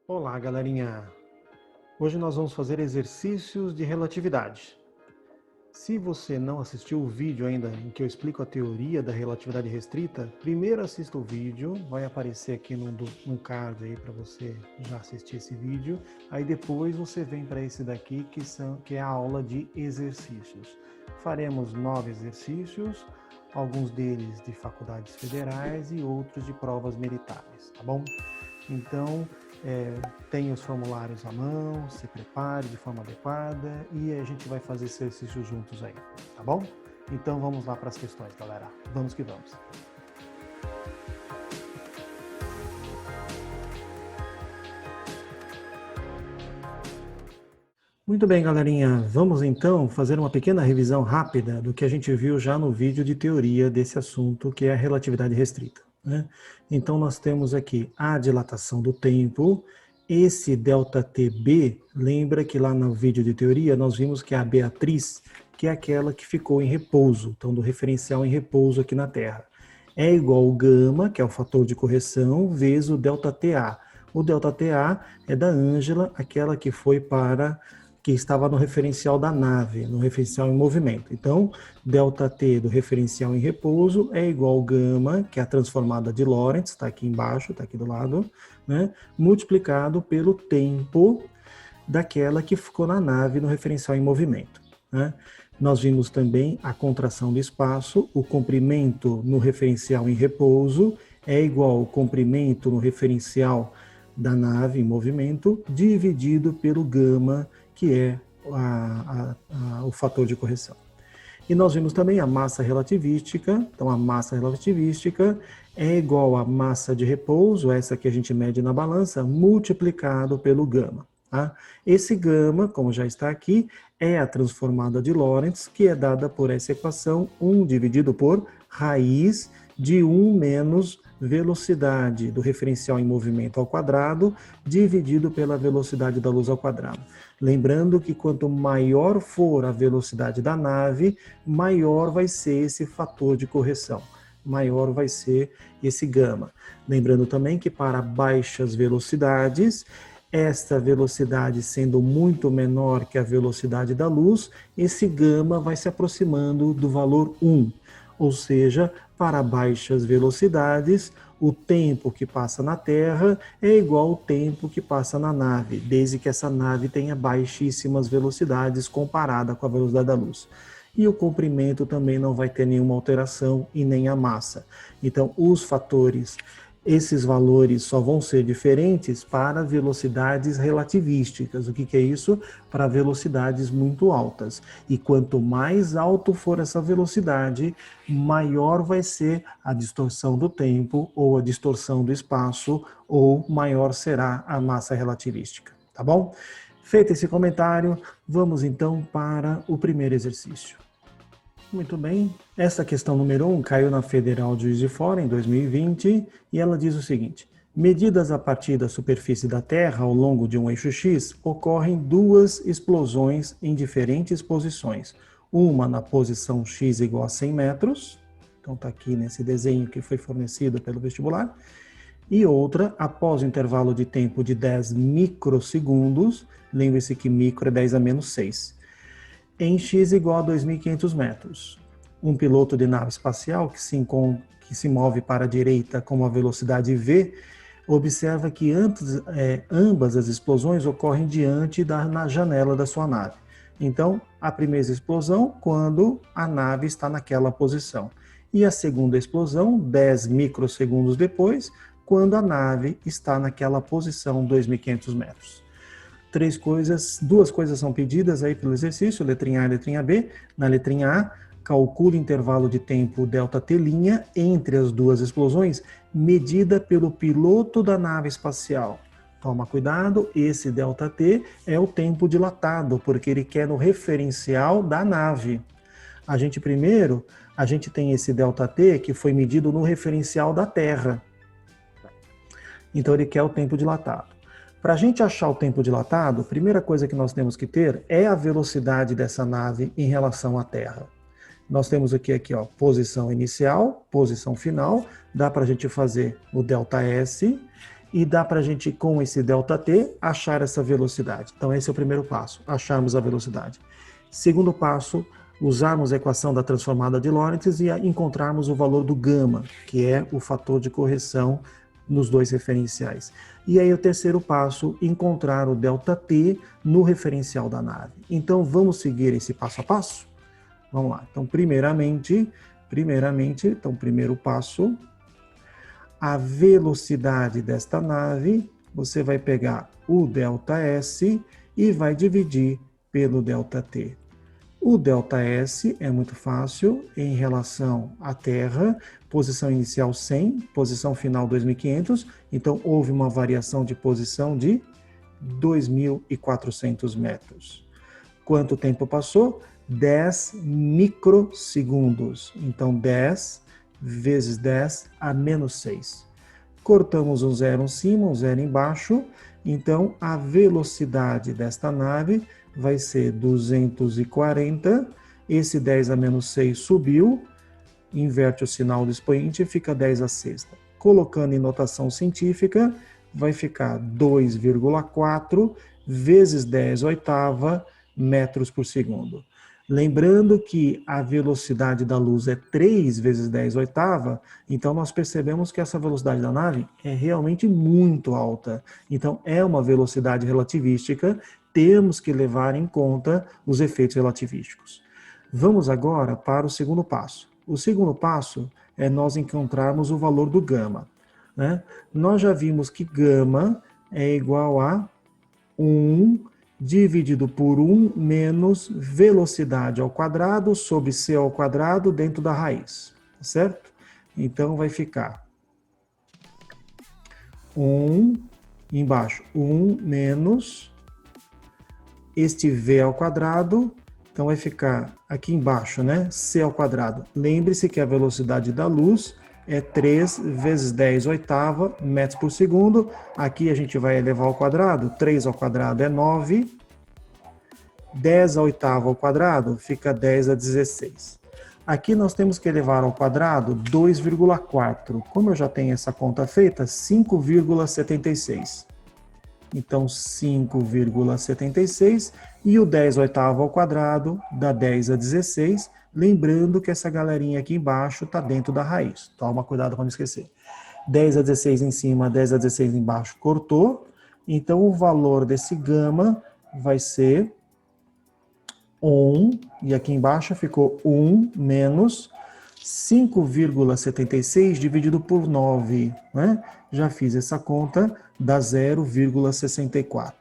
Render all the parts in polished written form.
Olá, galerinha! Hoje nós vamos fazer exercícios de relatividade. Se você não assistiu o vídeo ainda em que eu explico a teoria da relatividade restrita, primeiro assista o vídeo, vai aparecer aqui no card aí para você já assistir esse vídeo. Aí depois você vem para esse daqui que é a aula de exercícios. Faremos 9 exercícios, alguns deles de faculdades federais e outros de provas militares, tá bom? Então, tem os formulários à mão, se prepare de forma adequada e a gente vai fazer esse exercício juntos aí, tá bom? Então vamos lá para as questões, galera. Vamos que vamos. Muito bem, galerinha. Vamos então fazer uma pequena revisão rápida do que a gente viu já no vídeo de teoria desse assunto, que é a relatividade restrita, né? Então nós temos aqui a dilatação do tempo. Esse ΔTB, lembra que lá no vídeo de teoria nós vimos que a Beatriz, que é aquela que ficou em repouso, então do referencial em repouso aqui na Terra, é igual ao gama, que é o fator de correção, vezes o ΔTA. O ΔTA é da Ângela, aquela que estava no referencial da nave, no referencial em movimento. Então, ΔT do referencial em repouso é igual ao gama, que é a transformada de Lorentz, está aqui embaixo, está aqui do lado, né, multiplicado pelo tempo daquela que ficou na nave no referencial em movimento, né? Nós vimos também a contração do espaço, o comprimento no referencial em repouso é igual ao comprimento no referencial da nave em movimento, dividido pelo gama, que é o fator de correção. E nós vimos também a massa relativística. Então, a massa relativística é igual à massa de repouso, essa que a gente mede na balança, multiplicado pelo gama. Tá? Esse gama, como já está aqui, é a transformada de Lorentz, que é dada por essa equação, 1 dividido por raiz de 1 menos velocidade do referencial em movimento ao quadrado, dividido pela velocidade da luz ao quadrado. Lembrando que quanto maior for a velocidade da nave, maior vai ser esse fator de correção, maior vai ser esse gama. Lembrando também que para baixas velocidades, esta velocidade sendo muito menor que a velocidade da luz, esse gama vai se aproximando do valor 1. Ou seja, para baixas velocidades, o tempo que passa na Terra é igual ao tempo que passa na nave, desde que essa nave tenha baixíssimas velocidades comparada com a velocidade da luz. E o comprimento também não vai ter nenhuma alteração e nem a massa. Então, os fatores, esses valores só vão ser diferentes para velocidades relativísticas. O que é isso? Para velocidades muito altas. E quanto mais alto for essa velocidade, maior vai ser a distorção do tempo ou a distorção do espaço, ou maior será a massa relativística. Tá bom? Feito esse comentário, vamos então para o primeiro exercício. Muito bem, essa questão número 1 caiu na Federal de Juiz de Fora em 2020 e ela diz o seguinte: medidas a partir da superfície da Terra ao longo de um eixo X, ocorrem duas explosões em diferentes posições. Uma na posição X igual a 100 metros, então está aqui nesse desenho que foi fornecido pelo vestibular, e outra após o intervalo de tempo de 10 microsegundos, lembre-se que micro é 10 a menos 6, em x igual a 2.500 metros. Um piloto de nave espacial que se move para a direita com a velocidade v, observa que ambas as explosões ocorrem diante na janela da sua nave. Então, a primeira explosão quando a nave está naquela posição. E a segunda explosão, 10 microsegundos depois, quando a nave está naquela posição, 2.500 metros. Duas coisas são pedidas aí pelo exercício, letrinha A e letrinha B. Na letrinha A, calcule o intervalo de tempo ΔT' entre as duas explosões, medida pelo piloto da nave espacial. Toma cuidado, esse ΔT é o tempo dilatado, porque ele quer no referencial da nave. A gente tem esse ΔT que foi medido no referencial da Terra. Então ele quer o tempo dilatado. Para a gente achar o tempo dilatado, a primeira coisa que nós temos que ter é a velocidade dessa nave em relação à Terra. Nós temos aqui ó, posição inicial, posição final, dá para a gente fazer o ΔS, e dá para a gente, com esse ΔT, achar essa velocidade. Então esse é o primeiro passo, acharmos a velocidade. Segundo passo, usarmos a equação da transformada de Lorentz e encontrarmos o valor do gama, que é o fator de correção nos dois referenciais. E aí o terceiro passo, encontrar o ΔT no referencial da nave. Então vamos seguir esse passo a passo? Vamos lá. Então primeiramente, então primeiro passo, a velocidade desta nave, você vai pegar o ΔS e vai dividir pelo ΔT. O ΔS é muito fácil em relação à Terra, posição inicial 100, posição final 2500, então houve uma variação de posição de 2.400 metros. Quanto tempo passou? 10 microsegundos. Então 10 vezes 10 a menos 6. Cortamos um zero em cima, um zero embaixo, então a velocidade desta nave vai ser 240, esse 10 a menos 6 subiu, inverte o sinal do expoente e fica 10 a sexta. Colocando em notação científica, vai ficar 2,4 vezes 10 oitava metros por segundo. Lembrando que a velocidade da luz é 3 vezes 10 oitava, então nós percebemos que essa velocidade da nave é realmente muito alta. Então é uma velocidade relativística, temos que levar em conta os efeitos relativísticos. Vamos agora para o segundo passo. O segundo passo é nós encontrarmos o valor do gama, né? Nós já vimos que gama é igual a 1 dividido por 1 menos velocidade ao quadrado sobre c ao quadrado dentro da raiz, certo? Então vai ficar 1 embaixo, 1 menos este v ao quadrado, então vai ficar aqui embaixo, né? C ao quadrado. Lembre-se que a velocidade da luz é 3 vezes 10 oitava metros por segundo. Aqui a gente vai elevar ao quadrado. 3 ao quadrado é 9. 10 a oitava ao quadrado fica 10 a 16. Aqui nós temos que elevar ao quadrado 2,4. Como eu já tenho essa conta feita, 5,76. Então 5,76 e o 10 oitavo ao quadrado dá 10 a 16. Lembrando que essa galerinha aqui embaixo está dentro da raiz. Toma cuidado para não esquecer. 10 a 16 em cima, 10 a 16 embaixo, cortou. Então o valor desse gama vai ser 1, e aqui embaixo ficou 1 menos 5,76 dividido por 9, né? Já fiz essa conta, dá 0,64.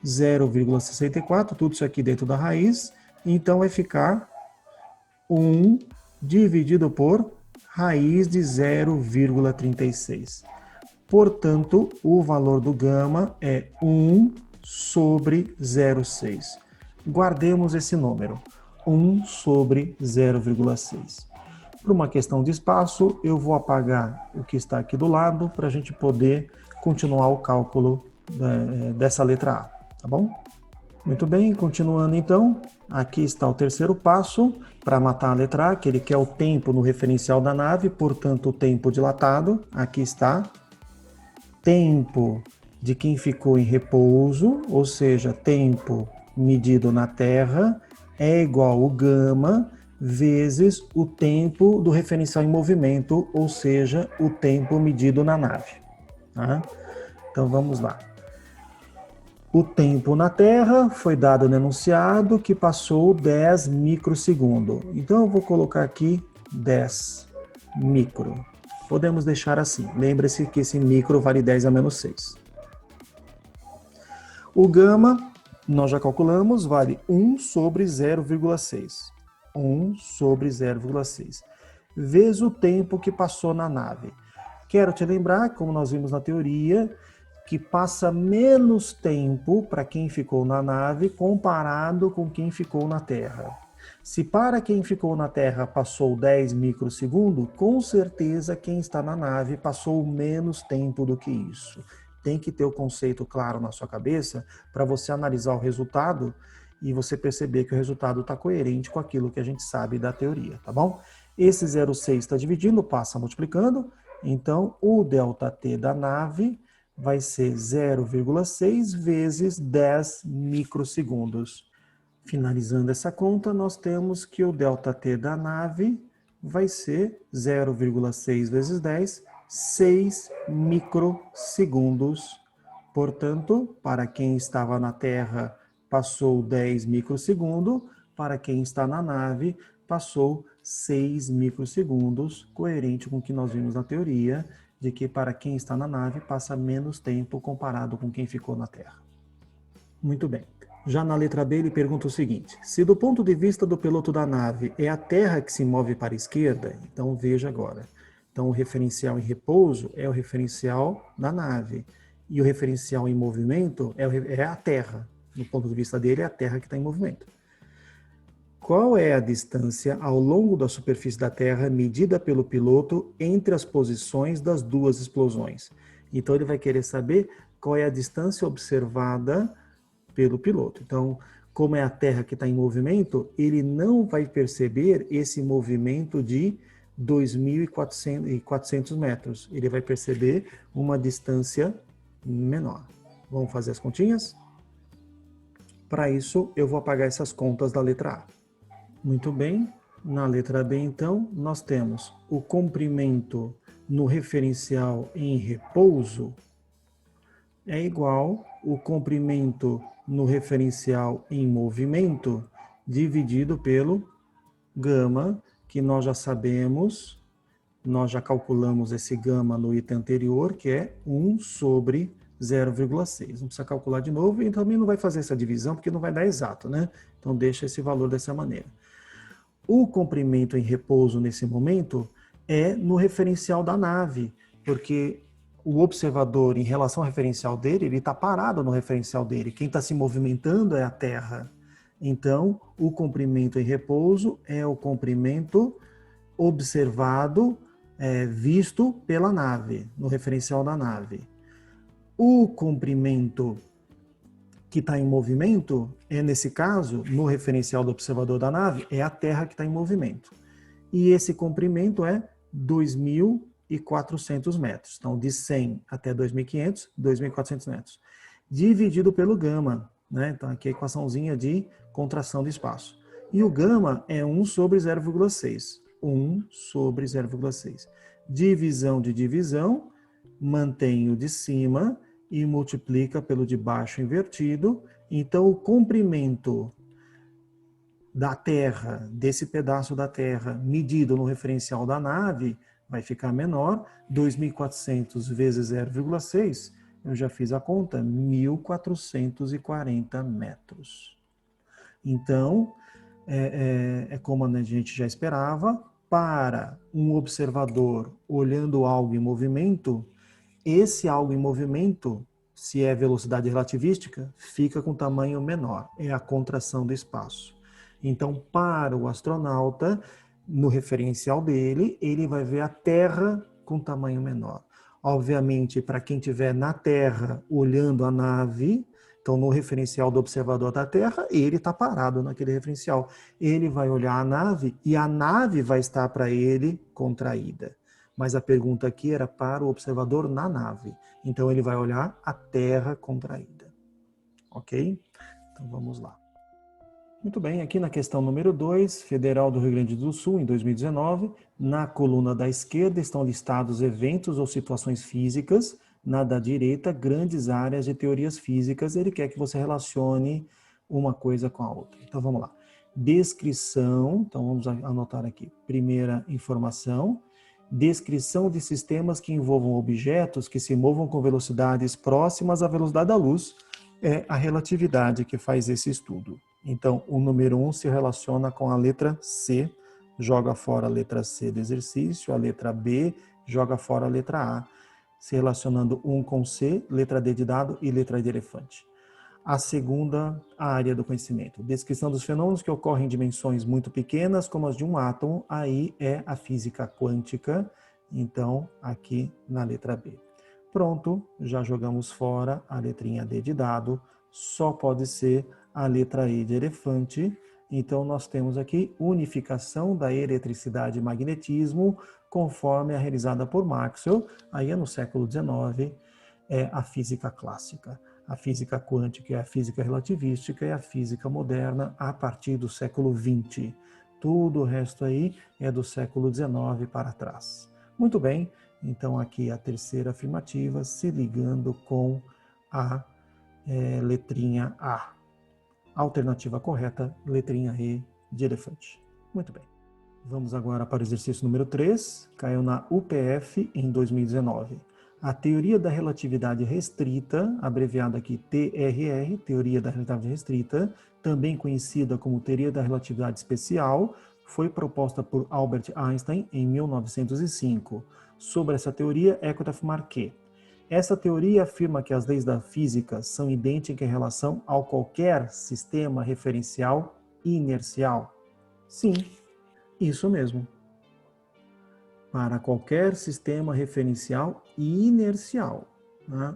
0,64, tudo isso aqui dentro da raiz, então vai ficar 1 dividido por raiz de 0,36. Portanto, o valor do gama é 1 sobre 0,6. Guardemos esse número, 1 sobre 0,6. Por uma questão de espaço, eu vou apagar o que está aqui do lado para a gente poder continuar o cálculo dessa letra A, tá bom? Muito bem, continuando então, aqui está o terceiro passo para matar a letra A, que ele quer o tempo no referencial da nave, portanto o tempo dilatado, aqui está. Tempo de quem ficou em repouso, ou seja, tempo medido na Terra, é igual ao gama vezes o tempo do referencial em movimento, ou seja, o tempo medido na nave. Tá? Então vamos lá. O tempo na Terra foi dado no enunciado que passou 10 microsegundos. Então eu vou colocar aqui 10 micro. Podemos deixar assim. Lembre-se que esse micro vale 10 a menos 6. O gama, nós já calculamos, vale 1 sobre 0,6. 1 sobre 0,6. Vezes o tempo que passou na nave. Quero te lembrar, como nós vimos na teoria, que passa menos tempo para quem ficou na nave comparado com quem ficou na Terra. Se para quem ficou na Terra passou 10 microsegundos, com certeza quem está na nave passou menos tempo do que isso. Tem que ter o conceito claro na sua cabeça para você analisar o resultado e você perceber que o resultado está coerente com aquilo que a gente sabe da teoria, tá bom? Esse 0,6 está dividindo, passa multiplicando, Então, o ΔT da nave vai ser 0,6 vezes 10 microsegundos. Finalizando essa conta, nós temos que o ΔT da nave vai ser 0,6 vezes 10, 6 microsegundos. Portanto, para quem estava na Terra, passou 10 microsegundos, para quem está na nave, passou 6 microsegundos, coerente com o que nós vimos na teoria, de que para quem está na nave, passa menos tempo comparado com quem ficou na Terra. Muito bem. Já na letra B, ele pergunta o seguinte: se do ponto de vista do piloto da nave é a Terra que se move para a esquerda, então veja agora. Então, o referencial em repouso é o referencial da nave. E o referencial em movimento é a Terra. Do ponto de vista dele, é a Terra que está em movimento. Qual é a distância ao longo da superfície da Terra medida pelo piloto entre as posições das duas explosões? Então, ele vai querer saber qual é a distância observada pelo piloto. Então, como é a Terra que está em movimento, ele não vai perceber esse movimento de 2.400 metros. Ele vai perceber uma distância menor. Vamos fazer as continhas? Para isso, eu vou apagar essas contas da letra A. Muito bem. Na letra B, então, nós temos o comprimento no referencial em repouso é igual o comprimento no referencial em movimento dividido pelo gama, que nós já sabemos, nós já calculamos esse gama no item anterior, que é 1 sobre 0,6. Não precisa calcular de novo e também não vai fazer essa divisão, porque não vai dar exato, né? Então deixa esse valor dessa maneira. O comprimento em repouso nesse momento é no referencial da nave, porque o observador, em relação ao referencial dele, ele está parado no referencial dele. Quem está se movimentando é a Terra. Então, o comprimento em repouso é o comprimento observado, visto pela nave, no referencial da nave. O comprimento que está em movimento é, nesse caso, no referencial do observador da nave, é a Terra que está em movimento. E esse comprimento é 2.400 metros. Então, de 100 até 2.500, 2.400 metros. Dividido pelo gama, né? Então, aqui a equaçãozinha de contração do espaço. E o gama é 1 sobre 0,6. 1 sobre 0,6. Divisão de divisão, mantém o de cima e multiplica pelo de baixo invertido. Então, o comprimento da Terra, desse pedaço da Terra, medido no referencial da nave, vai ficar menor. 2.400 vezes 0,6, eu já fiz a conta, 1.440 metros. Então, como a gente já esperava, para um observador olhando algo em movimento, esse algo em movimento, se é velocidade relativística, fica com tamanho menor, é a contração do espaço. Então, para o astronauta, no referencial dele, ele vai ver a Terra com tamanho menor. Obviamente, para quem estiver na Terra olhando a nave, então no referencial do observador da Terra, ele está parado naquele referencial. Ele vai olhar a nave e a nave vai estar para ele contraída. Mas a pergunta aqui era para o observador na nave. Então ele vai olhar a Terra contraída. Ok? Então vamos lá. Muito bem, aqui na questão número 2, Federal do Rio Grande do Sul, em 2019, na coluna da esquerda estão listados eventos ou situações físicas, na da direita, grandes áreas de teorias físicas. Ele quer que você relacione uma coisa com a outra. Então vamos lá. Descrição, então vamos anotar aqui. Primeira informação, descrição de sistemas que envolvam objetos que se movam com velocidades próximas à velocidade da luz, é a relatividade que faz esse estudo. Então, o número 1 se relaciona com a letra C, joga fora a letra C do exercício, a letra B joga fora a letra A, se relacionando 1 com C, letra D de dado e letra de elefante. A segunda área do conhecimento, descrição dos fenômenos que ocorrem em dimensões muito pequenas, como as de um átomo, aí é a física quântica, então aqui na letra B. Pronto, já jogamos fora a letrinha D de dado, só pode ser a letra E de elefante, Então, nós temos aqui unificação da eletricidade e magnetismo, conforme a realizada por Maxwell, aí é no século XIX, é a física clássica. A física quântica é a física relativística e a física moderna a partir do século XX. Tudo o resto aí é do século XIX para trás. Muito bem, então aqui a terceira afirmativa se ligando com a letrinha A. Alternativa correta, letrinha E de elefante. Muito bem. Vamos agora para o exercício número 3, caiu na UPF em 2019. A teoria da relatividade restrita, abreviada aqui TRR, teoria da relatividade restrita, também conhecida como teoria da relatividade especial, foi proposta por Albert Einstein em 1905. Sobre essa teoria, Eckert afirma que essa teoria afirma que as leis da física são idênticas em relação a qualquer sistema referencial inercial. Sim, isso mesmo. Para qualquer sistema referencial inercial.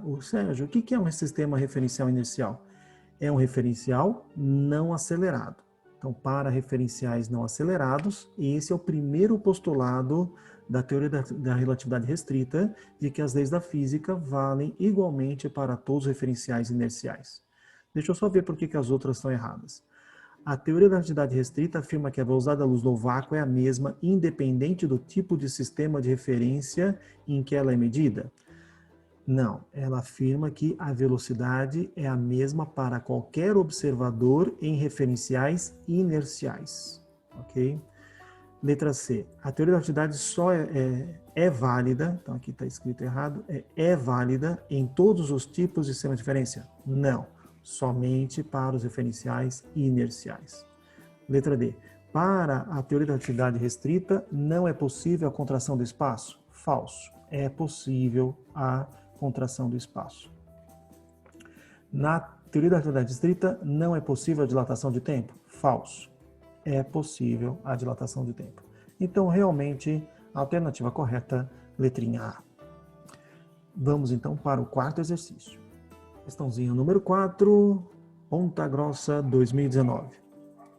O Sérgio, o que é um sistema referencial inercial? É um referencial não acelerado. Então, para referenciais não acelerados, esse é o primeiro postulado da teoria da relatividade restrita, de que as leis da física valem igualmente para todos os referenciais inerciais. Deixa eu só ver por que as outras estão erradas. A teoria da relatividade restrita afirma que a velocidade da luz no vácuo é a mesma, independente do tipo de sistema de referência em que ela é medida. Não, ela afirma que a velocidade é a mesma para qualquer observador em referenciais inerciais. Ok? Letra C. A teoria da relatividade só é válida, então aqui está escrito errado, é válida em todos os tipos de sistema de referência? Não, somente para os referenciais inerciais. Letra D. Para a teoria da relatividade restrita, não é possível a contração do espaço? Falso. É possível a contração do espaço. Na teoria da relatividade restrita, não é possível a dilatação de tempo? Falso. É possível a dilatação de tempo. Então, realmente, a alternativa correta, letrinha A. Vamos, então, para o quarto exercício. Questãozinha número 4, Ponta Grossa, 2019.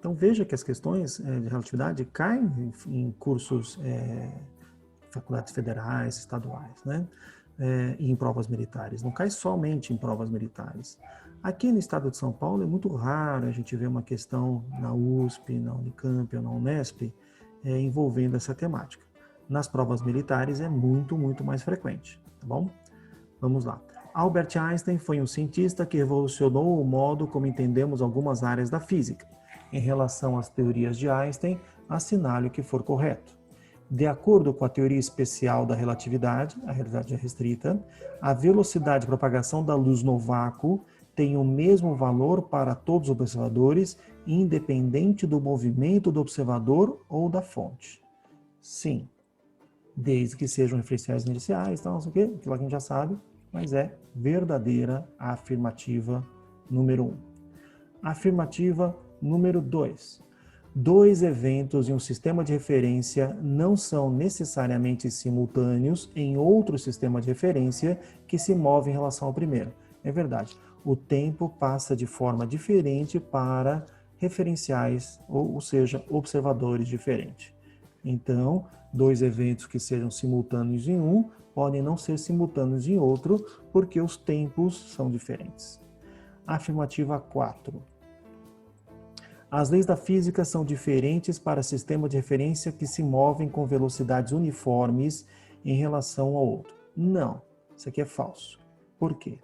Então, veja que as questões de relatividade caem em cursos, faculdades federais, estaduais, né? E em provas militares. Não cai somente em provas militares. Aqui no estado de São Paulo é muito raro a gente ver uma questão na USP, na Unicamp ou na Unesp envolvendo essa temática. Nas provas militares é muito, muito mais frequente, tá bom? Vamos lá. Albert Einstein foi um cientista que revolucionou o modo como entendemos algumas áreas da física. Em relação às teorias de Einstein, assinale o que for correto. De acordo com a teoria especial da relatividade, a relatividade restrita, a velocidade de propagação da luz no vácuo tem o mesmo valor para todos os observadores, independente do movimento do observador ou da fonte. Sim, desde que sejam referenciais inerciais, então, não sei o quê, aquilo que a gente já sabe, mas é verdadeira a afirmativa número 1. Afirmativa número 2. Dois eventos em um sistema de referência não são necessariamente simultâneos em outro sistema de referência que se move em relação ao primeiro. É verdade. O tempo passa de forma diferente para referenciais, ou seja, observadores diferentes. Então, dois eventos que sejam simultâneos em um podem não ser simultâneos em outro, porque os tempos são diferentes. Afirmativa 4. As leis da física são diferentes para sistemas de referência que se movem com velocidades uniformes em relação ao outro. Não, isso aqui é falso. Por quê?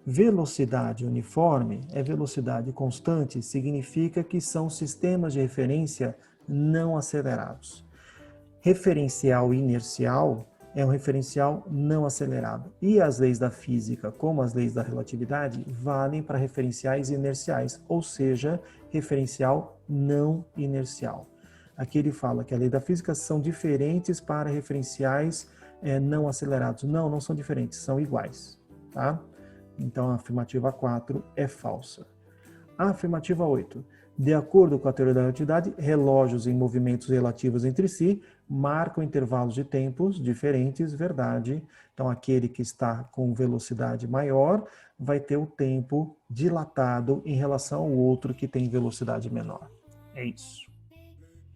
Velocidade uniforme é velocidade constante, significa que são sistemas de referência não acelerados. Referencial inercial é um referencial não acelerado. E as leis da física, como as leis da relatividade, valem para referenciais inerciais, ou seja, referencial não inercial. Aqui ele fala que a lei da física são diferentes para referenciais não acelerados. Não, não são diferentes, são iguais. Tá? Então a afirmativa 4 é falsa. A afirmativa 8. De acordo com a teoria da relatividade, relógios em movimentos relativos entre si marcam intervalos de tempos diferentes, verdade. Então, aquele que está com velocidade maior vai ter o tempo dilatado em relação ao outro que tem velocidade menor. É isso.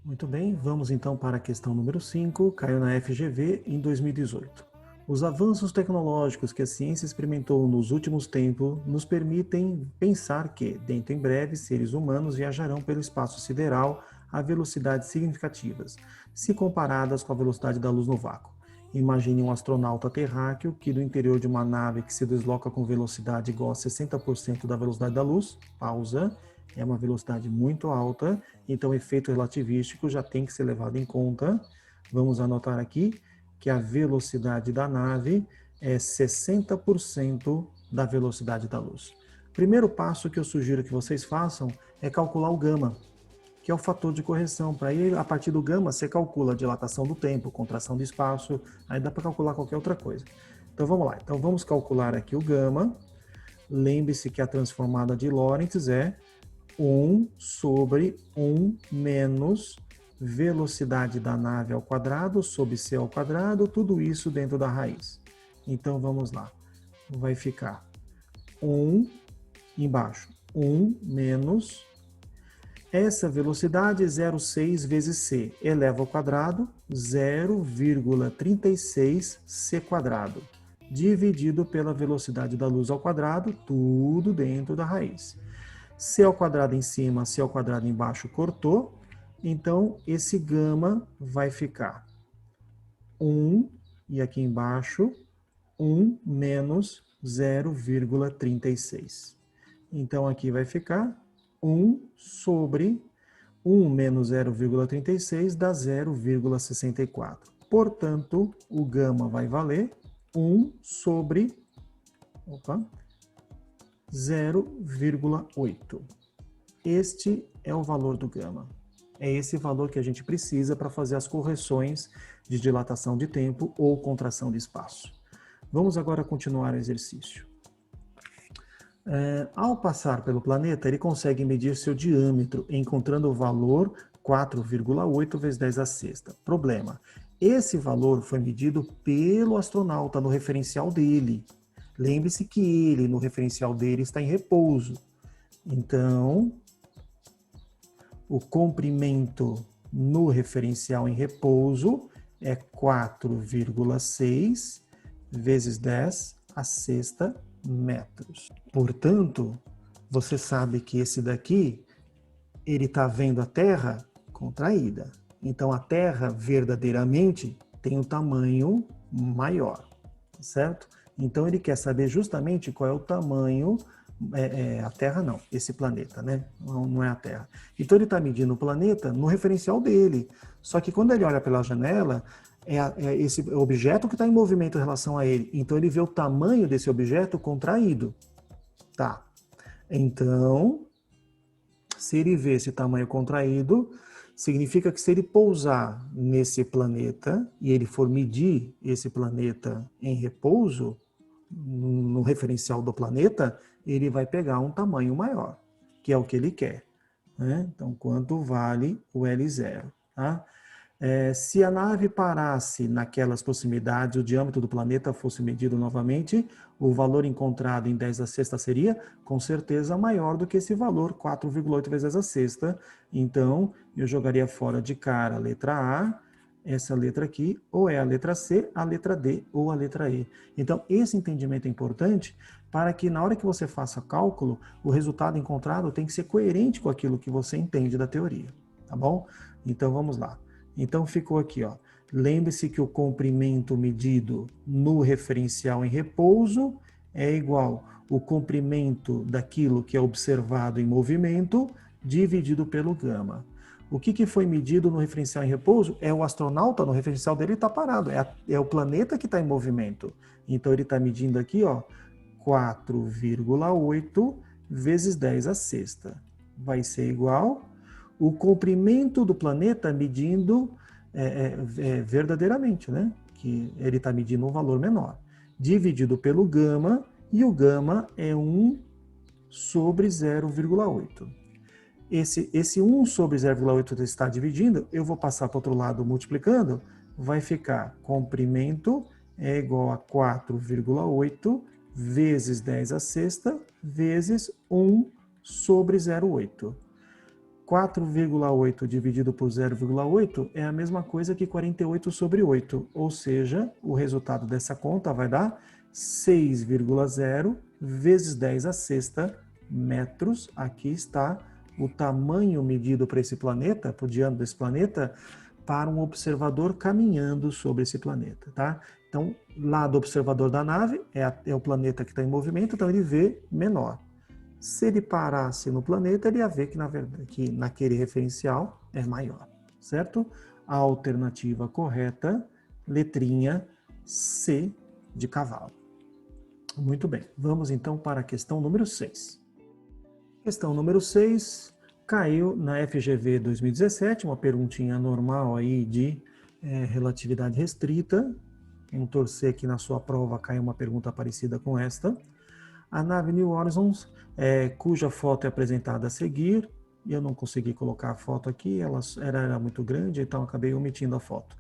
Muito bem, vamos então para a questão número 5, caiu na FGV em 2018. Os avanços tecnológicos que a ciência experimentou nos últimos tempos nos permitem pensar que, dentro em breve, seres humanos viajarão pelo espaço sideral a velocidades significativas, se comparadas com a velocidade da luz no vácuo. Imagine um astronauta terráqueo que, do interior de uma nave que se desloca com velocidade igual a 60% da velocidade da luz, pausa, é uma velocidade muito alta, então o efeito relativístico já tem que ser levado em conta. Vamos anotar aqui que a velocidade da nave é 60% da velocidade da luz. Primeiro passo que eu sugiro que vocês façam é calcular o gama, que é o fator de correção. Para aí, a partir do gama, você calcula a dilatação do tempo, contração do espaço, aí dá para calcular qualquer outra coisa. Então vamos lá. Então vamos calcular aqui o gama. Lembre-se que a transformada de Lorentz é 1 sobre 1 menos velocidade da nave ao quadrado sobre c ao quadrado, tudo isso dentro da raiz. Então vamos lá. Vai ficar 1 embaixo, 1 menos essa velocidade é 0,6 vezes c, eleva ao quadrado, 0,36 c quadrado, dividido pela velocidade da luz ao quadrado, tudo dentro da raiz. C ao quadrado em cima, C ao quadrado embaixo cortou, então esse gama vai ficar 1, e aqui embaixo, 1 menos 0,36. Então aqui vai ficar 1 sobre 1 menos 0,36 dá 0,64. Portanto, o gama vai valer 1 sobre 0,8. Este é o valor do gama. É esse valor que a gente precisa para fazer as correções de dilatação de tempo ou contração de espaço. Vamos agora continuar o exercício. Ao passar pelo planeta, ele consegue medir seu diâmetro, encontrando o valor 4,8 vezes 10 a sexta. Problema: esse valor foi medido pelo astronauta no referencial dele. Lembre-se que ele, no referencial dele, está em repouso. Então, o comprimento no referencial em repouso é 4,6 vezes 10 a sexta metros. Portanto, você sabe que esse daqui, ele está vendo a Terra contraída. Então, a Terra verdadeiramente tem um tamanho maior, certo? Então, ele quer saber justamente qual é o tamanho, a Terra não, esse planeta, né? Não é a Terra. Então, ele está medindo o planeta no referencial dele. Só que quando ele olha pela janela, é esse objeto que está em movimento em relação a ele. Então, ele vê o tamanho desse objeto contraído. Tá. Então, se ele vê esse tamanho contraído, significa que se ele pousar nesse planeta e ele for medir esse planeta em repouso, no referencial do planeta, ele vai pegar um tamanho maior, que é o que ele quer, né? Então, quanto vale o L0? Tá? Se a nave parasse naquelas proximidades, o diâmetro do planeta fosse medido novamente, o valor encontrado em 10 a sexta seria, com certeza, maior do que esse valor, 4,8 vezes 10 a sexta. Então, eu jogaria fora de cara a letra A, essa letra aqui, ou é a letra C, a letra D ou a letra E. Então, esse entendimento é importante para que, na hora que você faça cálculo, o resultado encontrado tem que ser coerente com aquilo que você entende da teoria, tá bom? Então, vamos lá. Então ficou aqui, ó. Lembre-se que o comprimento medido no referencial em repouso é igual o comprimento daquilo que é observado em movimento dividido pelo gama. O que foi medido no referencial em repouso? É o astronauta, no referencial dele está parado, é o planeta que está em movimento. Então ele está medindo aqui, ó, 4,8 vezes 10 a sexta. Vai ser igual o comprimento do planeta medindo verdadeiramente, né? Que ele está medindo um valor menor, dividido pelo gama, e o gama é 1 sobre 0,8. Esse 1 sobre 0,8 está dividindo, eu vou passar para o outro lado multiplicando, vai ficar comprimento é igual a 4,8 vezes 10 a sexta vezes 1 sobre 0,8. 4,8 dividido por 0,8 é a mesma coisa que 48 sobre 8, ou seja, o resultado dessa conta vai dar 6,0 vezes 10 à sexta metros. Aqui está o tamanho medido para esse planeta, para o diâmetro desse planeta, para um observador caminhando sobre esse planeta, tá? Então, lá do observador da nave, é o planeta que está em movimento, então ele vê menor. Se ele parasse no planeta, ele ia ver que, na verdade, que naquele referencial é maior, certo? A alternativa correta, letrinha C de cavalo. Muito bem, vamos então para a questão número 6. Questão número 6, caiu na FGV 2017, uma perguntinha normal aí de relatividade restrita. Vamos torcer que na sua prova caia uma pergunta parecida com esta. A nave New Horizons, cuja foto é apresentada a seguir, e eu não consegui colocar a foto aqui, ela era muito grande, então acabei omitindo a foto.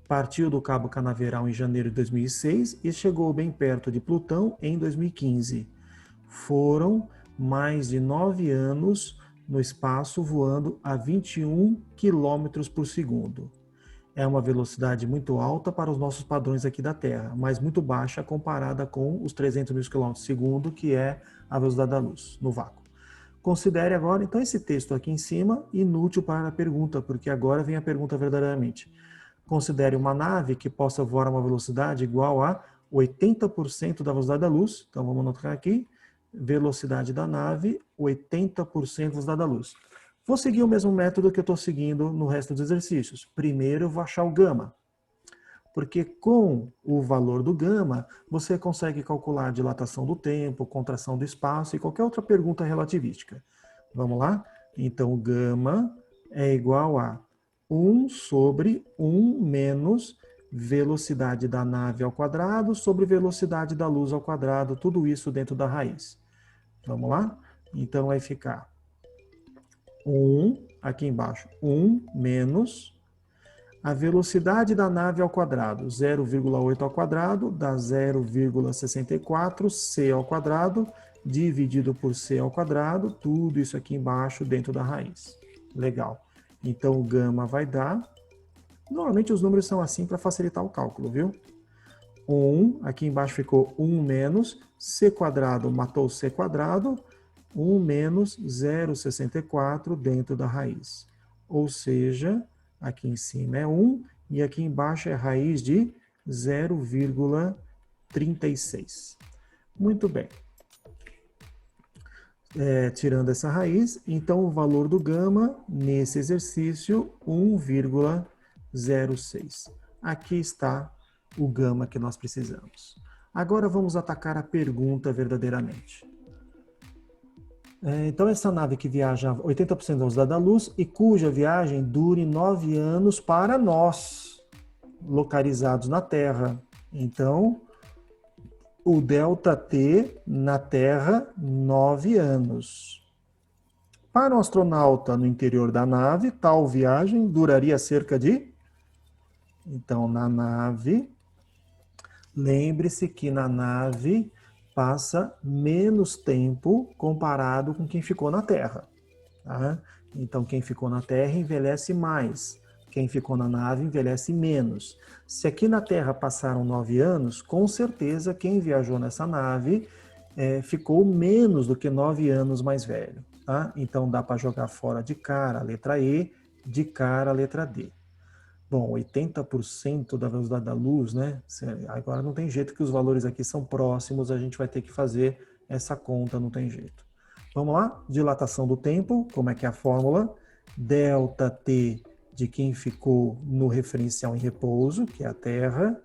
Partiu do Cabo Canaveral em janeiro de 2006 e chegou bem perto de Plutão em 2015. Foram mais de 9 anos no espaço voando a 21 km por segundo. É uma velocidade muito alta para os nossos padrões aqui da Terra, mas muito baixa comparada com os 300 mil km por segundo, que é a velocidade da luz no vácuo. Considere agora, então, esse texto aqui em cima, inútil para a pergunta, porque agora vem a pergunta verdadeiramente. Considere uma nave que possa voar a uma velocidade igual a 80% da velocidade da luz. Então, vamos anotar aqui, velocidade da nave, 80% da velocidade da luz. Vou seguir o mesmo método que eu estou seguindo no resto dos exercícios. Primeiro eu vou achar o gama, porque com o valor do gama, você consegue calcular a dilatação do tempo, contração do espaço e qualquer outra pergunta relativística. Vamos lá? Então, o gama é igual a 1 sobre 1 menos velocidade da nave ao quadrado sobre velocidade da luz ao quadrado, tudo isso dentro da raiz. Vamos lá? Então, vai ficar 1, aqui embaixo, 1 menos a velocidade da nave ao quadrado, 0,8 ao quadrado, dá 0,64 c ao quadrado, dividido por c ao quadrado, tudo isso aqui embaixo dentro da raiz. Legal. Então, o gama vai dar... Normalmente os números são assim para facilitar o cálculo, viu? 1, aqui embaixo ficou 1 menos, c quadrado matou c quadrado, 1 menos 0,64 dentro da raiz. Ou seja, aqui em cima é 1 e aqui embaixo é raiz de 0,36. Muito bem. Tirando essa raiz, então o valor do gama nesse exercício, 1,06. Aqui está o gama que nós precisamos. Agora vamos atacar a pergunta verdadeiramente. Então, essa nave que viaja 80% da velocidade da luz e cuja viagem dure 9 anos para nós, localizados na Terra. Então, o ΔT na Terra, 9 anos. Para um astronauta no interior da nave, tal viagem duraria cerca de... Então, na nave, lembre-se que na nave passa menos tempo comparado com quem ficou na Terra. Tá? Então, quem ficou na Terra envelhece mais. Quem ficou na nave envelhece menos. Se aqui na Terra passaram 9 anos, com certeza quem viajou nessa nave ficou menos do que 9 anos mais velho. Tá? Então, dá para jogar fora de cara a letra E, de cara a letra D. Bom, 80% da velocidade da luz, né? Agora não tem jeito que os valores aqui são próximos, a gente vai ter que fazer essa conta, não tem jeito. Vamos lá? Dilatação do tempo, como é que é a fórmula? ΔT de quem ficou no referencial em repouso, que é a Terra,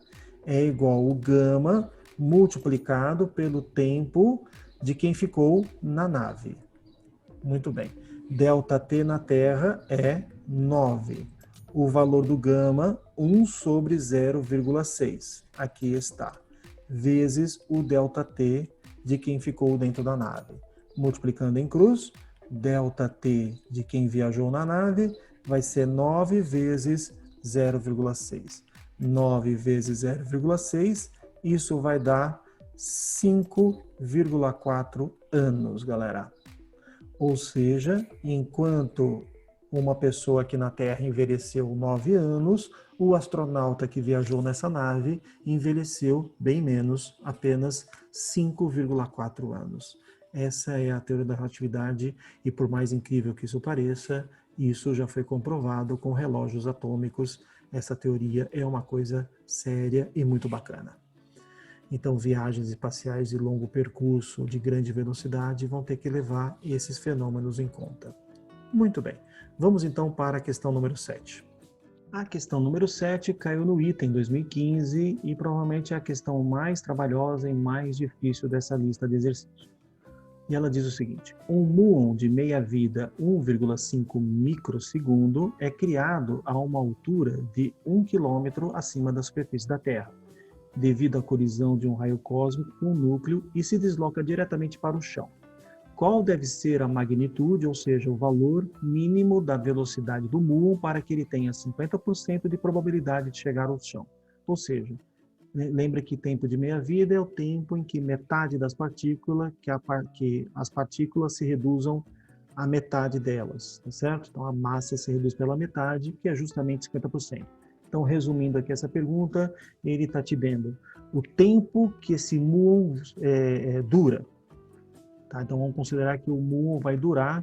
é igual ao gama multiplicado pelo tempo de quem ficou na nave. Muito bem. ΔT na Terra é 9. O valor do gama, 1 sobre 0,6. Aqui está. Vezes o ΔT de quem ficou dentro da nave. Multiplicando em cruz, ΔT de quem viajou na nave vai ser 9 vezes 0,6. 9 vezes 0,6, isso vai dar 5,4 anos, galera. Ou seja, enquanto uma pessoa aqui na Terra envelheceu 9 anos, o astronauta que viajou nessa nave envelheceu bem menos, apenas 5,4 anos. Essa é a teoria da relatividade e, por mais incrível que isso pareça, isso já foi comprovado com relógios atômicos. Essa teoria é uma coisa séria e muito bacana. Então, viagens espaciais de longo percurso, de grande velocidade, vão ter que levar esses fenômenos em conta. Muito bem. Vamos então para a questão número 7. A questão número 7 caiu no item 2015 e provavelmente é a questão mais trabalhosa e mais difícil dessa lista de exercícios. E ela diz o seguinte: um muon de meia-vida 1,5 microsegundo é criado a uma altura de 1 km acima da superfície da Terra, devido à colisão de um raio cósmico com o núcleo e se desloca diretamente para o chão. Qual deve ser a magnitude, ou seja, o valor mínimo da velocidade do muon para que ele tenha 50% de probabilidade de chegar ao chão? Ou seja, lembra que tempo de meia-vida é o tempo em que metade das partículas, que as partículas se reduzam à metade delas, tá certo? Então a massa se reduz pela metade, que é justamente 50%. Então, resumindo aqui essa pergunta, ele está te dando o tempo que esse muon dura. Tá? Então, vamos considerar que o muon vai durar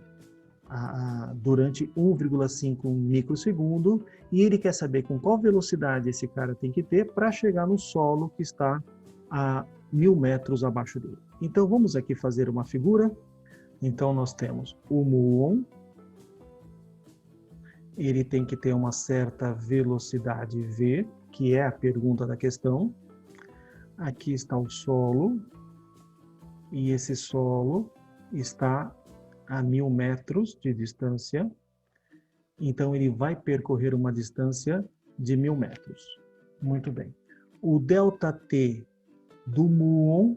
durante 1,5 microsegundo e ele quer saber com qual velocidade esse cara tem que ter para chegar no solo que está a 1.000 metros abaixo dele. Então, vamos aqui fazer uma figura. Então, nós temos o muon. Ele tem que ter uma certa velocidade v, que é a pergunta da questão. Aqui está o solo, e esse solo está a 1.000 metros de distância. Então, ele vai percorrer uma distância de 1.000 metros. Muito bem. O ΔT do muon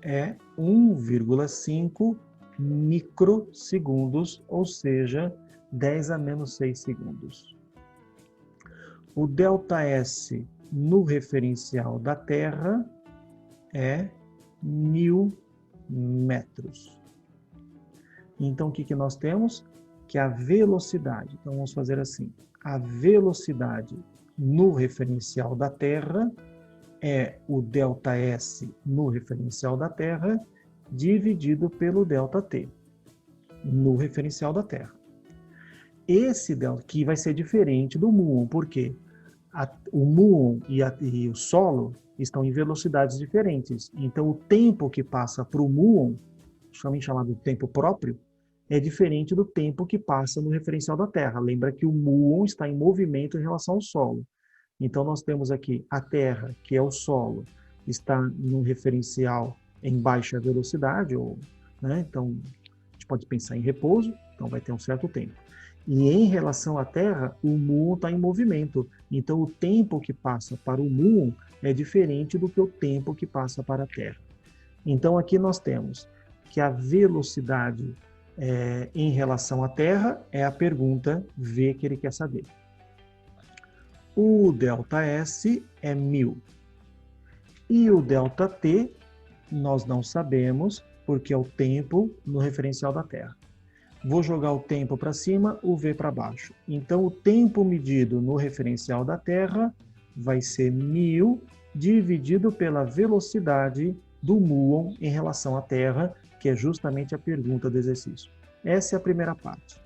é 1,5 microsegundos, ou seja, 10 a menos 6 segundos. O ΔS no referencial da Terra é 1.000 metros. Então, o que nós temos? Que a velocidade, então vamos fazer assim, a velocidade no referencial da Terra é o ΔS no referencial da Terra dividido pelo ΔT no referencial da Terra. Esse delta aqui vai ser diferente do muon, porque o muon e o solo estão em velocidades diferentes. Então, o tempo que passa para o muon, também chamado tempo próprio, é diferente do tempo que passa no referencial da Terra. Lembra que o muon está em movimento em relação ao solo. Então, nós temos aqui a Terra, que é o solo, está no referencial em baixa velocidade, né? Então, a gente pode pensar em repouso, então vai ter um certo tempo. E em relação à Terra, o muon está em movimento. Então, o tempo que passa para o muon é diferente do que o tempo que passa para a Terra. Então, aqui nós temos que a velocidade em relação à Terra é a pergunta V que ele quer saber. O ΔS é 1.000. E o ΔT nós não sabemos, porque é o tempo no referencial da Terra. Vou jogar o tempo para cima, o V para baixo. Então, o tempo medido no referencial da Terra vai ser 1.000 dividido pela velocidade do muon em relação à Terra, que é justamente a pergunta do exercício. Essa é a primeira parte.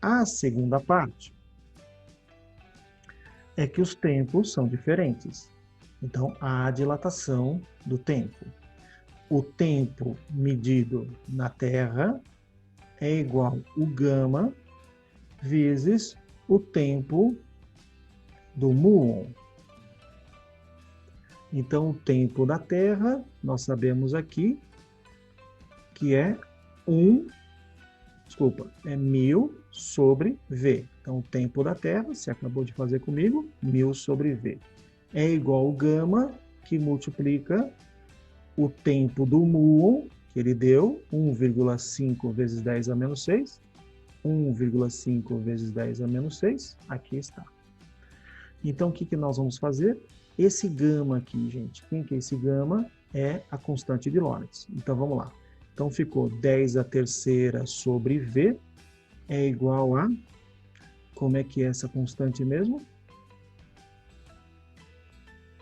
A segunda parte é que os tempos são diferentes. Então, há a dilatação do tempo. O tempo medido na Terra é igual o gama vezes o tempo do muon. Então, o tempo da Terra, nós sabemos aqui que é 1.000 sobre V. Então, o tempo da Terra, você acabou de fazer comigo, 1.000 sobre V. É igual ao gama, que multiplica o tempo do muon, que ele deu, 1,5 vezes 10 a menos 6. 1,5 vezes 10 a menos 6, aqui está. Então, o que nós vamos fazer? Esse gama aqui, gente, quem que é esse gama? É a constante de Lorentz. Então, vamos lá. Então, ficou 10 a terceira sobre V, é igual a... Como é que é essa constante mesmo?